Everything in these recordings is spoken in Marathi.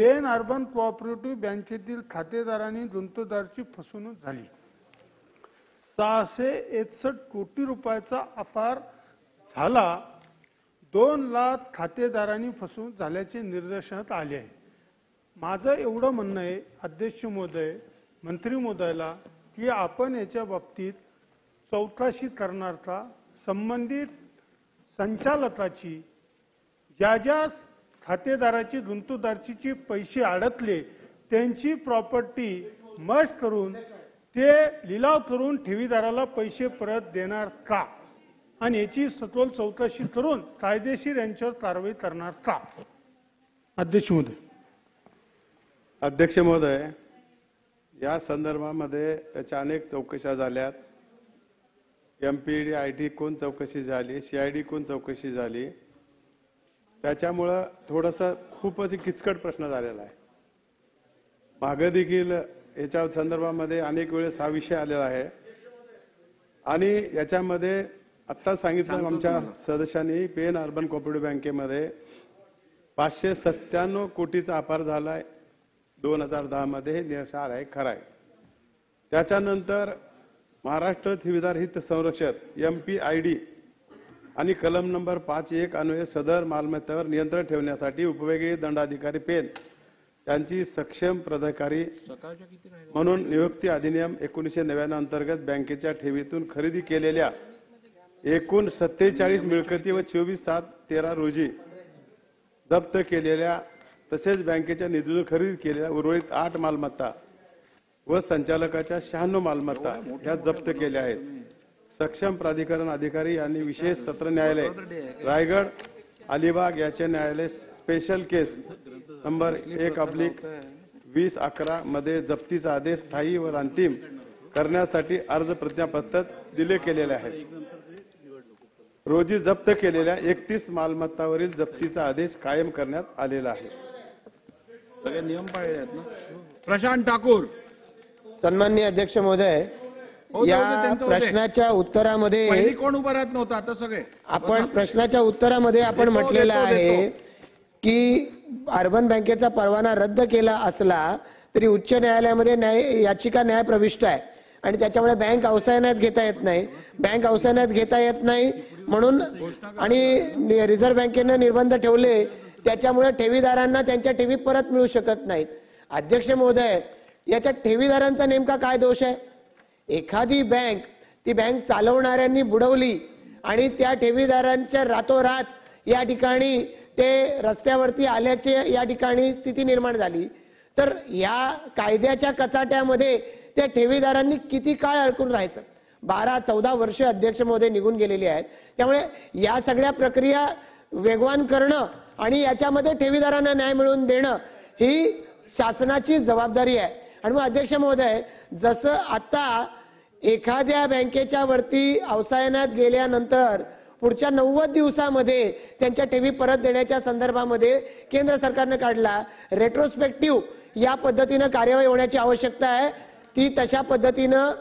पेन अर्बन कोऑपरेटिव्ह बँकेतील खातेदारांनी गुंतवणूकदाराची फसवणूक झाली. 661 कोटी रुपयाचा अपहार झाला. 2 लाख खातेदारांनी फसवणूक झाल्याचे निदर्शनास आले आहे. माझं एवढं म्हणणं आहे अध्यक्ष महोदय, मंत्री महोदयाला, की आपण याच्या बाबतीत चौकशी करणार का? संबंधित संचालकाची ज्या ज्या खातेदाराची गुंतवणूकदाराची पैसे अडकले त्यांची प्रॉपर्टी मर्ज करून ते लिलाव करून ठेवीदाराला पैसे परत देणार का? आणि याची सखोल चौकशी करून कायदेशीर यांच्यावर कारवाई करणार का? अध्यक्ष महोदय. अध्यक्ष महोदय, या संदर्भामध्ये त्याच्या अनेक चौकशा झाल्यात. MPD कोण चौकशी झाली, CID कोण चौकशी झाली. त्याच्यामुळं थोडंसं खूपच किचकट प्रश्न झालेला आहे. मागे देखील याच्या संदर्भामध्ये अनेक वेळेस हा विषय आलेला आहे आणि याच्यामध्ये आत्ता सांगितलं आमच्या सदस्यांनी, पेन अर्बन कोऑपरेटिव्ह बँकेमध्ये 597 कोटीचा अपहार झालाय 2010 मध्ये. हे निदर्शनास आलं आहे, खरं आहे. त्याच्यानंतर महाराष्ट्र ठेवीदार हित संरक्षक MPID आणि कलम नंबर 5(1) अन्वये सदर मालमत्तेवर नियंत्रण ठेवण्यासाठी उपविभागीय दंडाधिकारी पेन यांची सक्षम प्राधिकारी म्हणून नियुक्ती अधिनियम 1999 अंतर्गत बँकेच्या ठेवीतून खरेदी केलेल्या एकूण 47 मिळकती व 24/7/13 रोजी जप्त केलेल्या तसेच बँकेच्या निधीतून खरेदी केलेल्या उर्वरित 8 मालमत्ता व संचालकाच्या 96 मालमत्ता ह्या जप्त केल्या आहेत. सक्षम प्राधिकरण अधिकारी यांनी विशेष सत्र न्यायालय रायगड अलिबाग याचे न्यायालय स्पेशल केस नंबर 1/2011 मध्ये जप्तीचा आदेश स्थायी व अंतिम करण्यासाठी अर्ज प्रतिज्ञापत्र दिले गेलेले आहे. रोजी जप्त केलेल्या 31 मालमत्तावरील जप्तीचा आदेश कायम करण्यात आलेला आहे. सगळे नियम पाळले आहेत ना. प्रशांत ठाकूर. सन्माननीय अध्यक्ष महोदय, या प्रश्नाच्या उत्तरामध्ये कोण उभा राहत नव्हतं, आता सगळे आपण प्रश्नाच्या उत्तरामध्ये आपण म्हटलेलं आहे की अर्बन बँकेचा परवाना रद्द केला असला तरी उच्च न्यायालयामध्ये याचिका न्यायप्रविष्ट आहे आणि त्याच्यामुळे बँक अवसायनात घेता येत नाही. बँक अवसायनात घेता येत नाही म्हणून आणि रिझर्व्ह बँकेने निर्बंध ठेवले, त्याच्यामुळे ठेवीदारांना त्यांच्या ठेवी परत मिळू शकत नाहीत. अध्यक्ष महोदय, याच्या ठेवीदारांचा नेमका काय दोष आहे? एखादी बँक ती बँक चालवणाऱ्यांनी बुडवली आणि त्या ठेवीदारांच्या रातोरात या ठिकाणी ते रस्त्यावरती आल्याचे या ठिकाणी स्थिती निर्माण झाली, तर या कायद्याच्या कचाट्यामध्ये त्या ठेवीदारांनी किती काळ अडकून राहायचं? 12-14 वर्ष अध्यक्ष महोदय निघून गेलेली आहेत. त्यामुळे या सगळ्या प्रक्रिया वेगवान करणं आणि याच्यामध्ये ठेवीदारांना न्याय मिळवून देणं ही शासनाची जबाबदारी आहे. आणि मग अध्यक्ष महोदय, जसं आता एखाद्या बँकेच्या वरती अवसायनात गेल्यानंतर पुढच्या 90 दिवसामध्ये त्यांच्या ठेवी परत देण्याच्या संदर्भामध्ये केंद्र सरकारने काढला रेट्रोस्पेक्टिव्ह या पद्धतीने कार्यवाही होण्याची आवश्यकता आहे. ती तशा पद्धतीनं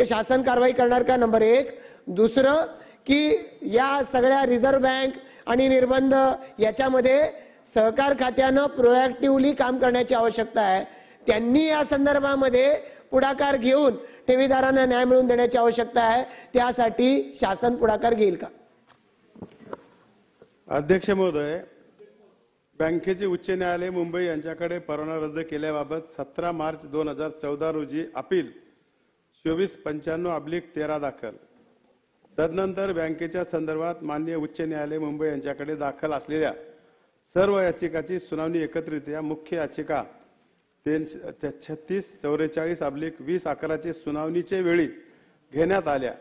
शासन कारवाई करणार का? नंबर 1. दुसरं की या सगळ्या रिझर्व्ह बँक आणि निर्बंध याच्यामध्ये सहकार खात्यानं प्रोएक्टिव्हली काम करण्याची आवश्यकता आहे. त्यांनी या संदर्भामध्ये पुढाकार घेऊन ठेवीदारांना न्याय मिळवून देण्याची आवश्यकता आहे. त्यासाठी शासन पुढाकार घेईल का? अध्यक्ष महोदय, बँकेचे उच्च न्यायालय मुंबई यांच्याकडे परवाना रद्द केल्याबाबत 17 मार्च 2014 रोजी अपील 2495/13 दाखल. तदनंतर बँकेच्या संदर्भात माननीय उच्च न्यायालय मुंबई यांच्याकडे दाखल असलेल्या सर्व याचिकाची सुनावणी एकत्रितरित्या मुख्य याचिका 3644/2011 सुनावणीचे वेळी घेण्यात आल्या.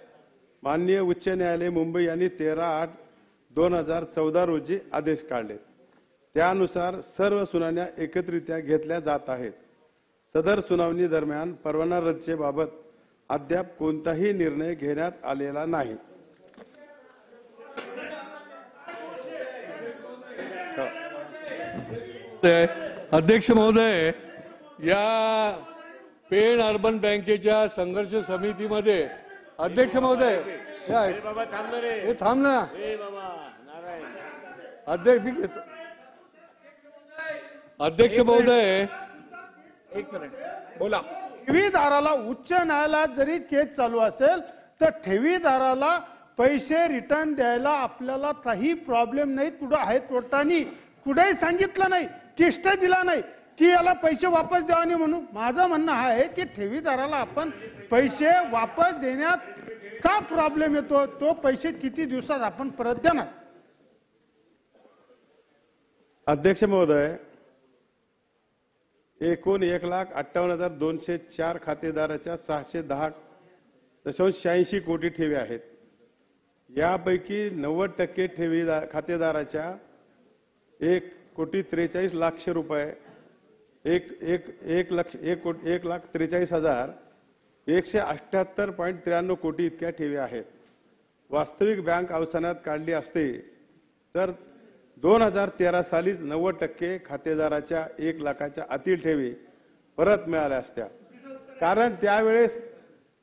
माननीय उच्च न्यायालय मुंबई यांनी 13/8/2014 रोजी आदेश काढले. त्यानुसार सर्व सुनावण्या एकत्रितरित्या घेतल्या जात आहेत. सदर सुनावणी दरम्यान परवाना रद्दीचे बाबत अद्याप कोणताही निर्णय घेण्यात आलेला नाही. अध्यक्ष महोदय, या पेण अर्बन बँकेच्या संघर्ष समितीमध्ये अध्यक्ष महोदय हे थांब ना अध्यक्ष, मी घेतो. अध्यक्ष महोदय, एक मिनिट बोला. ठेवीदाराला उच्च न्यायालयात जरी केस चालू असेल तर ठेवीदाराला पैसे रिटर्न द्यायला आपल्याला काही प्रॉब्लेम नाही. कुठं आहे कोर्टाने कुठेही सांगितलं नाही, किष्ट दिला नाही की याला पैसे वापस द्यावा नाही म्हणून. माझं म्हणणं आहे की ठेवीदाराला आपण पैसे वापस देण्यात का प्रॉब्लेम येतो, तो पैसे किती दिवसात आपण परत देणार. अध्यक्ष महोदय, एकूण 1,58,204 खातेदाराच्या 610.86 कोटी ठेवी आहेत. यापैकी 90% ठेवी खातेदाराच्या 1,43,00,000 रुपये 1,43,178.93 कोटी इतक्या ठेवी आहेत. वास्तविक बँक अवसानात काढली असते तर 2013 सालीच 90% खातेदाराच्या 1 लाखाच्या आतील ठेवी परत मिळाल्या असत्या. कारण त्यावेळेस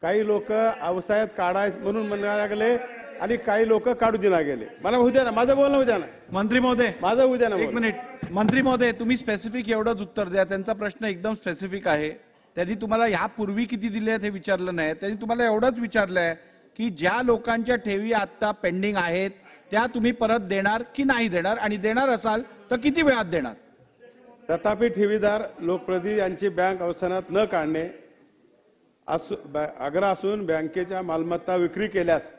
काही लोक अवसायात काढायच म्हणून म्हणायला लागले आणि काही लोक काढू दिला गेले. मला होऊ द्या ना, माझं बोलणं होऊ द्या ना. मंत्री महोदय, माझं होऊ द्या ना. एक मिनिट. मंत्री महोदय, तुम्ही स्पेसिफिक एवढंच उत्तर द्या. त्यांचा प्रश्न एकदम स्पेसिफिक आहे. त्यांनी तुम्हाला यापूर्वी किती दिले आहेत हे विचारलं नाही. त्यांनी तुम्हाला एवढंच विचारलंय की ज्या लोकांच्या ठेवी आता पेंडिंग आहेत त्या तुम्ही परत देणार की नाही देणार, आणि देणार असाल तर किती वेळात देणार. तथापि ठेवीदार लोकप्रतिनिधी यांची बँक अवसानात न काढणे आग्रह असून बँकेच्या मालमत्ता विक्री केल्यास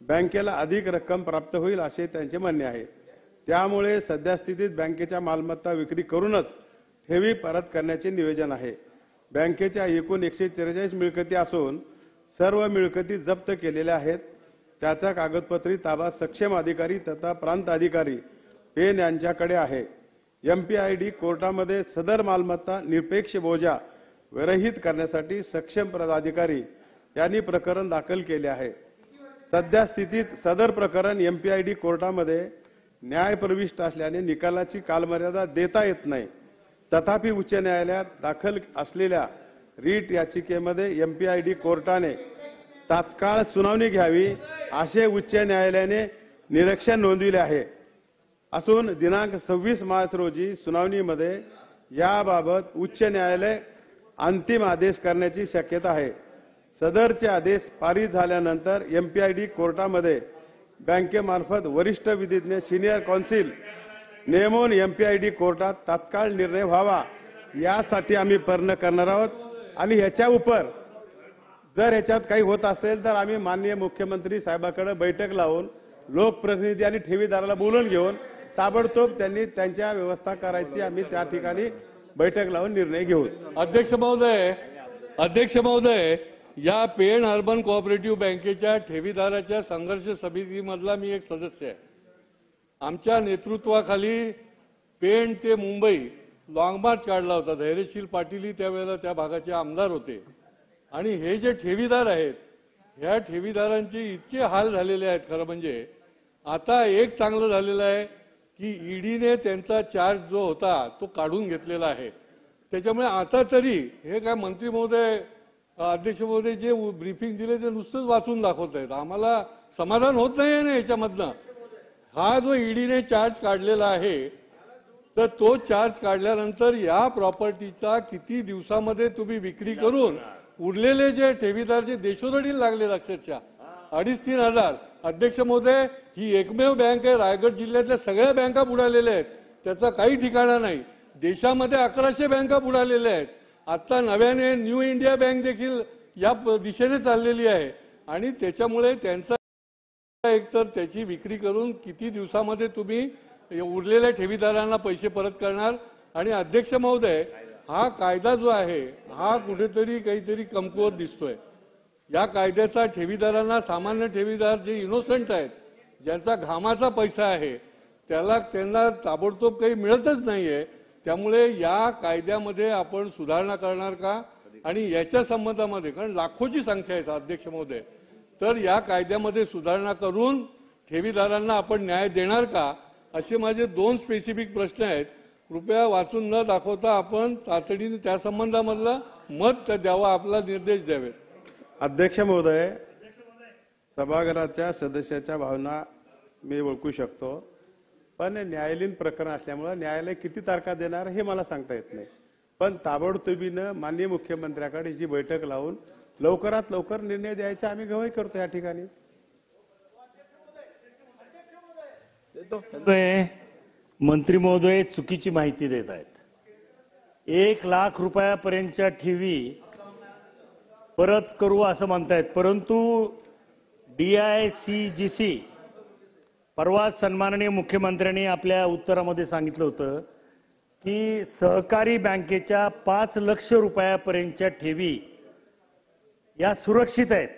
बँकेला अधिक रक्कम प्राप्त होईल असे त्यांचे म्हणणे आहे. त्यामुळे सध्या स्थितीत बँकेच्या मालमत्ता विक्री करूनच ठेवी परत करण्याचे नियोजन आहे. बँकेच्या एकूण 144 मिळकती असून सर्व मिळकती जप्त केलेल्या आहेत. त्याचा कागदपत्री ताबा सक्षम अधिकारी तथा प्रांत अधिकारी पेन यांच्याकडे आहे. MPID कोर्टामध्ये सदर मालमत्ता निरपेक्ष बोजा विरहित करण्यासाठी सक्षम पदाधिकारी यांनी प्रकरण दाखल केले आहे. सध्या स्थितीत सदर प्रकरण MPID कोर्टामध्ये न्यायप्रविष्ट असल्याने निकालाची कालमर्यादा देता येत नाही. तथापि उच्च न्यायालयात दाखल असलेल्या रीट याचिकेमध्ये MPID कोर्टाने तात्काळ सुनावणी घ्यावी असे उच्च न्यायालयाने निरीक्षण नोंदविले आहे असून दिनांक 26 मार्च रोजी सुनावणीमध्ये याबाबत उच्च न्यायालय अंतिम आदेश करण्याची शक्यता आहे. सदरचे आदेश पारित झाल्यानंतर MPID कोर्टामध्ये बँकेमार्फत वरिष्ठ विधिज्ञ सिनियर कौन्सिल नेमून MPID कोर्टात तात्काळ निर्णय व्हावा यासाठी आम्ही प्रयत्न करणार आहोत. आणि ह्याच्या उपर जर ह्याच्यात काही होत असेल तर आम्ही माननीय मुख्यमंत्री साहेबांकडे बैठक लावून लोकप्रतिनिधी आणि ठेवीदाराला बोलून घेऊन ताबडतोब त्यांनी त्यांच्या व्यवस्था करायची आम्ही त्या ठिकाणी बैठक लावून निर्णय घेऊ. अध्यक्ष महोदय, या पेण अर्बन कोऑपरेटिव्ह बँकेच्या ठेवीदाराच्या संघर्ष समितीमधला मी एक सदस्य आहे. आमच्या नेतृत्वाखाली पेण ते मुंबई लॉंग मार्च काढला होता. धैर्यशील पाटील त्यावेळेला त्या भागाचे आमदार होते. आणि हे जे ठेवीदार आहेत ह्या ठेवीदारांचे इतके हाल झालेले आहेत. खरं म्हणजे आता एक चांगलं झालेलं आहे की ईडीने त्यांचा चार्ज जो होता तो काढून घेतलेला आहे. त्याच्यामुळे आता तरी हे काय मंत्री महोदय, अध्यक्ष महोदय जे ब्रीफिंग दिले ते नुसतंच वाचून दाखवत आहेत. आम्हाला समाधान होत नाही ना याच्यामधनं. हा जो ईडीने चार्ज काढलेला आहे तर तो चार्ज काढल्यानंतर या प्रॉपर्टीचा किती दिवसामध्ये तुम्ही विक्री करून उरलेले जे ठेवीदार जे देशोधडीला लागले अक्षरशः 2,500-3,000 हजार. अध्यक्ष महोदय, ही एकमेव बँक आहे. रायगड जिल्ह्यातल्या सगळ्या बँका बुडालेल्या आहेत. त्याचा काही ठिकाणा नाही. देशामध्ये 1100 बँका बुडालेल्या आहेत. आता नव्याने न्यू इंडिया बँक देखील या दिशेने चाललेली आहे. आणि त्याच्यामुळे त्यांचा एकतर त्याची विक्री करून किती दिवसामध्ये तुम्ही उरलेल्या ठेवीदारांना पैसे परत करणार. आणि अध्यक्ष महोदय, हा कायदा जो आहे हा कुठेतरी काहीतरी कमकुवत दिसतोय. या कायद्याचा ठेवीदारांना, सामान्य ठेवीदार जे इनोसंट आहेत, ज्यांचा घामाचा पैसा आहे, त्यांना ताबडतोब काही मिळतच नाहीये. त्यामुळे या कायद्यामध्ये आपण सुधारणा करणार का, आणि याच्या संबंधामध्ये कारण लाखोची संख्या आहे अध्यक्ष महोदय, तर या कायद्यामध्ये सुधारणा करून ठेवीदारांना आपण न्याय देणार का, असे माझे 2 स्पेसिफिक प्रश्न आहेत. कृपया वाचून न दाखवता आपण तातडीने त्या संबंधामधला मत द्यावा, आपला निर्देश द्यावेत. अध्यक्ष महोदय, सभागृहाच्या सदस्याच्या भावना मी ओळखू शकतो. पण न्यायालयीन प्रकरण असल्यामुळे न्यायालय किती तारखा देणार हे मला सांगता येत नाही. पण ताबडतोबीनं माननीय मुख्यमंत्र्याकडे जी बैठक लावून लवकरात लवकर निर्णय द्यायचा आम्ही गवाही करतो या ठिकाणी. मंत्री महोदय चुकीची माहिती देत आहेत. 1 लाख रुपयापर्यंतच्या ठेवी परत करू असं म्हणतायत, परंतु DICGC परवा सन्माननीय मुख्यमंत्र्यांनी आपल्या उत्तरामध्ये सांगितलं होतं की सहकारी बँकेच्या 5 लाख रुपयापर्यंतच्या ठेवी या सुरक्षित आहेत.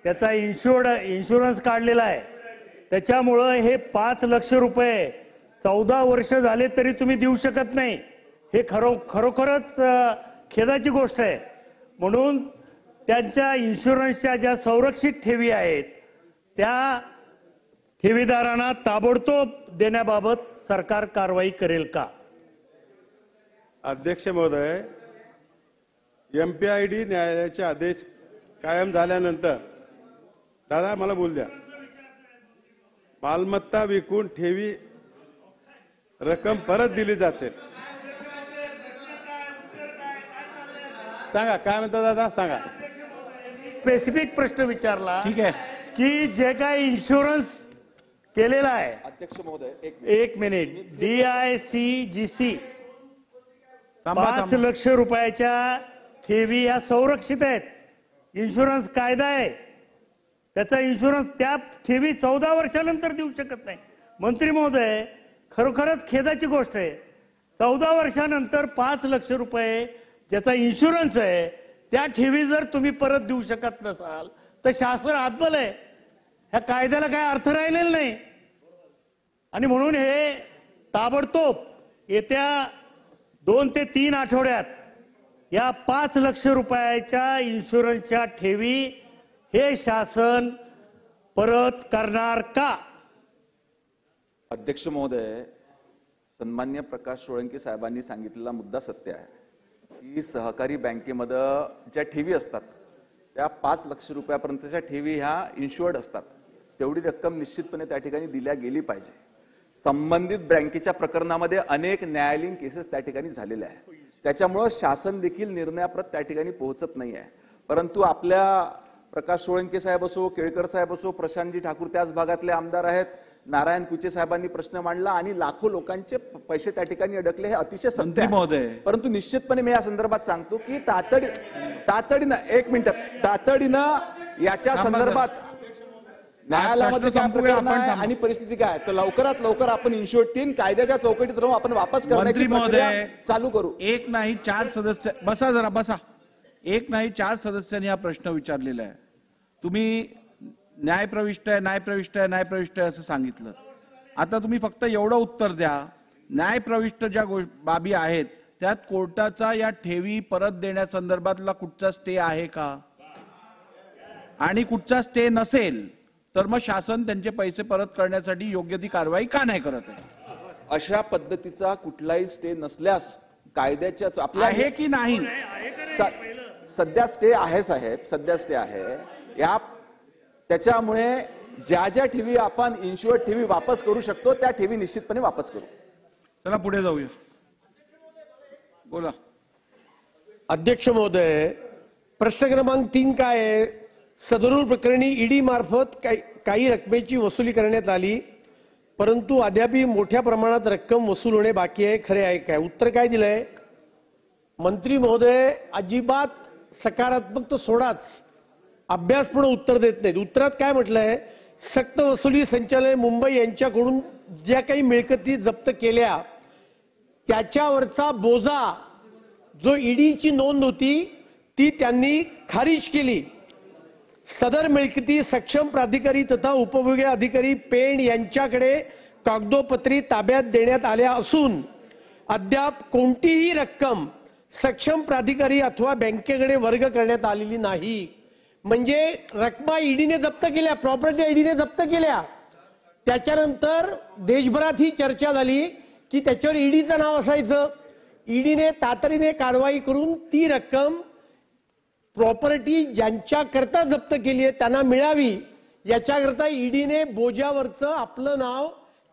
त्याचा इन्शुरन्स काढलेला आहे. त्याच्यामुळं हे 5 लाख रुपये 14 वर्ष झाले तरी तुम्ही देऊ शकत नाही. हे खरोखरच खेदाची गोष्ट आहे. म्हणून त्यांच्या इन्शुरन्सच्या ज्या संरक्षित ठेवी आहेत त्या ठेवीदारांना ताबडतोब देण्याबाबत सरकार कारवाई करेल का? अध्यक्ष महोदय, MPID न्यायालयाचे आदेश कायम झाल्यानंतर, दादा मला बोल द्या, मालमत्ता विकून ठेवी रक्कम परत दिली जाते. सांगा काय म्हणता दादा, सांगा. स्पेसिफिक प्रश्न विचारला. ठीक आहे की जे काही इन्शुरन्स केलेला आहे. अध्यक्ष महोदय एक मिनिट. DICGC 5 लाख रुपयाच्या ठेवी ह्या संरक्षित आहेत. इन्शुरन्स कायदा आहे. त्याचा इन्शुरन्स त्या ठेवी 14 वर्षानंतर देऊ शकत नाही. मंत्री महोदय, खरोखरच खेदाची गोष्ट आहे. 14 वर्षानंतर 5 लाख रुपये ज्याचा इन्शुरन्स आहे त्या ठेवी जर तुम्ही परत देऊ शकत नसाल तर शासन हातबल आहे. ह्या कायद्याला काय अर्थ राहिलेला नाही. आणि म्हणून हे ताबडतोब येत्या 2 ते 3 आठवड्यात या 5 लाख रुपयाच्या इन्शुरन्सच्या ठेवी हे शासन परत करणार का? अध्यक्ष महोदय, सन्मान्य प्रकाश सोळंकी साहेबांनी सांगितलेला मुद्दा सत्य आहे की सहकारी बँकेमध्ये ज्या ठेवी असतात त्या 5 लाख रुपयापर्यंतच्या ठेवी ह्या इन्शुअर्ड असतात. तेवढी रक्कम निश्चितपणे त्या ठिकाणी दिल्या गेली पाहिजे. संबंधित बँकेच्या प्रकरणामध्ये अनेक न्यायालयीन केसेस त्या ठिकाणी झालेल्या आहेत. त्याच्यामुळे शासन देखील निर्णयाप्रत त्या ठिकाणी पोहोचत नाही आहे. परंतु आपल्या प्रकाश सोळंके साहेब असो, केळकर साहेब असो, प्रशांतजी ठाकूर त्याच भागातले आमदार आहेत, नारायण कुचे साहेबांनी प्रश्न मांडला आणि लाखो लोकांचे पैसे त्या ठिकाणी अडकले. हे अतिशय सत्य आहे. परंतु निश्चितपणे मी या संदर्भात सांगतो की तातडीनं याच्या संदर्भात न्यायालयामध्ये काय प्रकरण आहे आणि परिस्थिती काय, तर लवकरात लवकर आपण इन्शुअर्ड 3 कायद्याच्या चौकटीत राहून आपण वापस करण्याची प्रक्रिया चालू करू. एक नाही 4 सदस्य, बसा जरा बसा. एक नाही 4 सदस्यांनी हा प्रश्न विचारलेला आहे. तुम्ही न्यायप्रविष्ट आहे, न्यायप्रविष्ट आहे, न्यायप्रविष्ट आहे असं सांगितलं. आता तुम्ही फक्त एवढं उत्तर द्या, न्यायप्रविष्ट ज्या बाबी आहेत त्यात कोर्टाचा या ठेवी परत देण्यासंदर्भातला कुठचा स्टे आहे का? आणि कुठचा स्टे नसेल तर मग शासन त्यांचे पैसे परत करण्यासाठी योग्य ती कारवाई का नाही करत आहे? अशा पद्धतीचा कुठलाही स्टे नसल्यास कायद्याच्या आपल्या आहे की नाही? सध्या स्टे आहे साहेब, सध्या स्टे आहे. या त्याच्यामुळे ज्या ज्या ठेवी आपण इन्शुअर्ड ठेवी वापस करू शकतो त्या ठेवी निश्चितपणे वापस करू. चला पुढे जाऊया. बोला. अध्यक्ष महोदय, प्रश्न क्रमांक 3 काय आहे? सदरूल प्रकरणी ईडी मार्फत काही रकमेची वसुली करण्यात आली, परंतु अद्यापही मोठ्या प्रमाणात रक्कम वसूल होणे बाकी आहे. खरे आहे काय? उत्तर काय दिलंय? मंत्री महोदय अजिबात सकारात्मक तर सोडाच, अभ्यासपूर्ण उत्तर देत नाहीत. उत्तरात काय म्हटलंय? सक्त वसुली संचालय मुंबई यांच्याकडून ज्या काही मिळकती जप्त केल्या त्याच्यावरचा बोजा जो ईडीची नोंद होती ती त्यांनी खारिज केली. सदर मिळकती सक्षम प्राधिकारी तथा उपविभागीय अधिकारी पेण यांच्याकडे कागदोपत्री ताब्यात देण्यात आल्या असून अद्याप कोणतीही रक्कम सक्षम प्राधिकारी अथवा बँकेकडे वर्ग करण्यात आलेली नाही. म्हणजे रकमा ईडीने जप्त केल्या, प्रॉपर्टी ईडीने जप्त केल्या. त्याच्यानंतर देशभरात ही चर्चा झाली की त्याच्यावर ईडीचं नाव असायचं. ईडीने तातडीने कारवाई करून ती रक्कम प्रॉपर्टी ज्यांच्याकरता जप्त केली आहे त्यांना मिळावी याच्याकरता ईडीने बोजावरचं आपलं नाव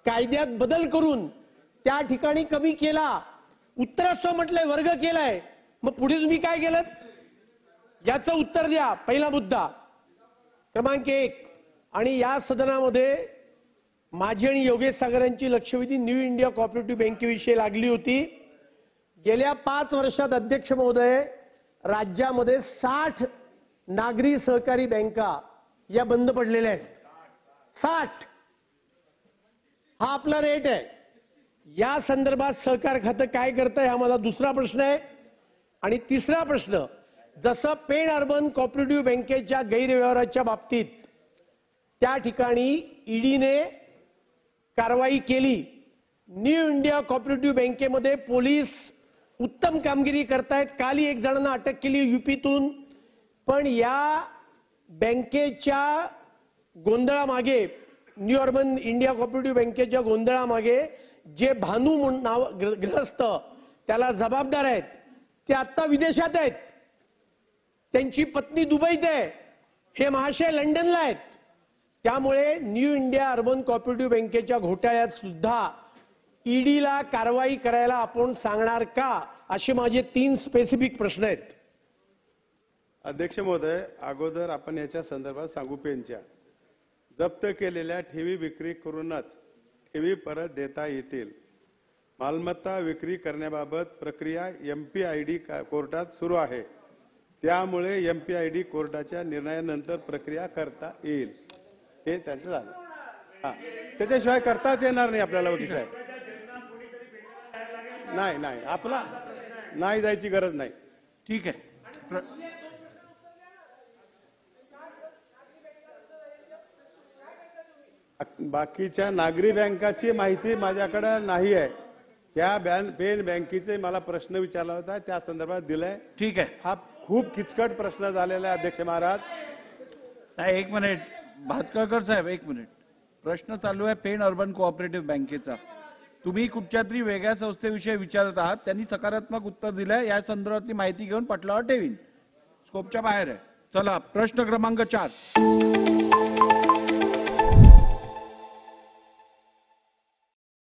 कायद्यात बदल करून त्या ठिकाणी कमी केला. उत्तरास्व म्हटलंय, वर्ग केलाय, मग पुढे तुम्ही काय केलं याचं उत्तर द्या. पहिला मुद्दा. क्रमांक 1. आणि या सदनामध्ये माझी आणि योगेश सागर यांची लक्षवेधी न्यू इंडिया कोऑपरेटिव्ह बँकेविषयी लागली होती. गेल्या 5 वर्षात अध्यक्ष महोदय राज्यामध्ये 60 नागरी सहकारी बँका या बंद पडलेल्या आहेत. 60 हा आपला रेट आहे. या संदर्भात सहकार खातं काय करतंय हा माझा दुसरा प्रश्न आहे. आणि तिसरा प्रश्न, जसं पेण अर्बन कोऑपरेटिव्ह बँकेच्या गैरव्यवहाराच्या बाबतीत त्या ठिकाणी ईडीने कारवाई केली, न्यू इंडिया कोऑपरेटिव्ह बँकेमध्ये पोलीस उत्तम कामगिरी करतायत. कालही 1 जणांना अटक केली यूपीतून. पण या बँकेच्या गोंधळामागे, न्यू अर्बन इंडिया कोऑपरेटिव्ह बँकेच्या गोंधळामागे जे भानू नाव ग्रस्त त्याला जबाबदार आहेत ते आता विदेशात आहेत. त्यांची पत्नी दुबईत आहे, हे महाशय लंडनला आहेत. त्यामुळे न्यू इंडिया अर्बन कोऑपरेटिव्ह बँकेच्या घोटाळ्यात सुद्धा ईडीला कारवाई करायला आपण सांगणार का, असे माझे 3 स्पेसिफिक प्रश्न आहेत. अध्यक्ष महोदय, अगोदर आपण याच्या संदर्भात सांगू. पेनच्या जप्त केलेल्या ठेवी विक्री करूनच ठेवी परत देता येतील. मालमत्ता विक्री करण्याबाबत प्रक्रिया MPID कोर्टात सुरू आहे. त्यामुळे MPID कोर्टाच्या निर्णयानंतर प्रक्रिया करता येईल. हे त्यांचं झालं. हा, त्याच्याशिवाय करताच येणार नाही आपल्याला वकील साहेब. नाही, आपला नाही जायची गरज नाही. ठीक आहे. बाकीच्या नागरी बँकाची माहिती माझ्याकडे नाही आहे. त्या पेन बँकेचे मला प्रश्न विचारला होता, त्या संदर्भात दिलाय. ठीक आहे. हा खूप किचकट प्रश्न झालेला आहे अध्यक्ष महाराज. नाही, 1 मिनिट भातकळकर साहेब, 1 मिनिट. प्रश्न चालू आहे पेण अर्बन कोऑपरेटिव्ह बँकेचा. तुम्ही कुठच्या तरी वेगळ्या संस्थेविषयी विचारत आहात. त्यांनी सकारात्मक उत्तर दिलंय. या संदर्भातली माहिती घेऊन पटलावर ठेवीन. स्कोपच्या बाहेर आहे. चला, प्रश्न क्रमांक 4.